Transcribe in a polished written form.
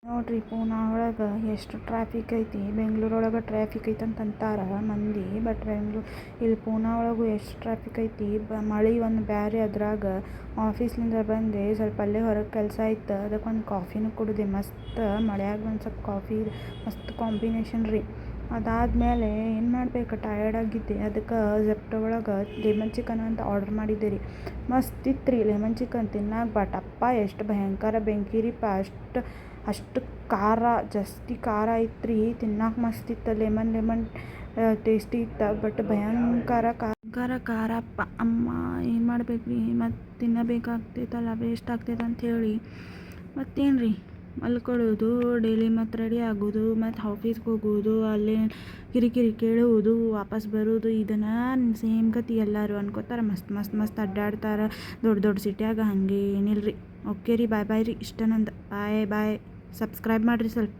ನೋಡ್ರಿ ಪೂನಾ ಒಳಗೆ ಎಷ್ಟು ಟ್ರಾಫಿಕ್ ಐತಿ. ಬೆಂಗ್ಳೂರೊಳಗೆ ಟ್ರಾಫಿಕ್ ಐತಿ ಅಂತ ಅಂತಾರೆ ಮಂದಿ, ಬಟ್ ಇಲ್ಲಿ ಪೂನಾ ಒಳಗೂ ಎಷ್ಟು ಟ್ರಾಫಿಕ್ ಐತಿ. ಮಳೆ ಒಂದು ಬ್ಯಾರೆ, ಅದ್ರಾಗ ಆಫೀಸ್ಲಿಂದ ಬಂದೆ ಸ್ವಲ್ಪ ಅಲ್ಲೇ ಹೊರಗೆ ಕೆಲಸ ಇತ್ತು, ಅದಕ್ಕೆ ಒಂದು ಕಾಫಿನೂ ಕುಡಿದೆ. ಮಸ್ತ್ ಮಳ್ಯಾಗ ಒಂದು ಸ್ವಲ್ಪ ಕಾಫಿ ಮಸ್ತ್ ಕಾಂಬಿನೇಷನ್ ರೀ. ಅದಾದಮೇಲೆ ಏನು ಮಾಡಬೇಕು, ಟಯರ್ಡ್ ಆಗಿದ್ದೆ, ಅದಕ್ಕೆ ಝೆಪ್ಟೊ ಒಳಗೆ ಲೆಮನ್ ಚಿಕನ್ ಅಂತ ಆರ್ಡ್ರ್ ಮಾಡಿದ್ದೆ ರೀ. ಮಸ್ತ್ ಇತ್ತು ರೀ ಲೆಮನ್ ಚಿಕನ್ ತಿನ್ನಾಕ. ಬಟ್ ಅಪ್ಪ ಎಷ್ಟು ಭಯಂಕರ ಬೆಂಕಿ ರೀ ಅಷ್ಟು ಖಾರ, ಜಾಸ್ತಿ ಖಾರ ಐತ್ರಿ. ತಿನ್ನಾಕ ಮಸ್ತ್ ಇತ್ತು, ಲೆಮನ್ ಟೇಸ್ಟಿ ಇತ್ತು, ಬಟ್ ಭಯಂಕರ ಖಾರ ಅಪ್ಪ ಅಮ್ಮ. ಏನು ಮಾಡ್ಬೇಕು ರೀ, ಮತ್ತು ತಿನ್ನಬೇಕಾಗ್ತೈತಲ್ಲ, ವೇಸ್ಟ್ ಆಗ್ತೈತೆ ಅಂಥೇಳಿ ಮತ್ತೇನು ರೀ ಮಲ್ಕೊಳ್ಳೋದು, ಡೈಲಿ ಮತ್ತು ರೆಡಿ ಆಗೋದು, ಮತ್ತು ಆಫೀಸ್ಗೆ ಹೋಗೋದು, ಅಲ್ಲೇ ಕಿರಿಕಿರಿ ಕೇಳುವುದು, ವಾಪಸ್ ಬರೋದು. ಇದನ್ನು ಸೇಮ್ ಗತಿ ಎಲ್ಲರೂ ಅನ್ಕೋತಾರೆ. ಮಸ್ತ್ ಅಡ್ಡಾಡ್ತಾರೆ ದೊಡ್ಡ ಸಿಟಿಯಾಗ. ಹಾಗೆ ಏನಿಲ್ಲ ರೀ. ಓಕೆ ರೀ, ಬಾಯ್ ರೀ. ಇಷ್ಟ ನಂದು ಬಾಯ್. ಸಬ್ಸ್ಕ್ರೈಬ್ ಮಾಡಿರಿ ಸ್ವಲ್ಪ.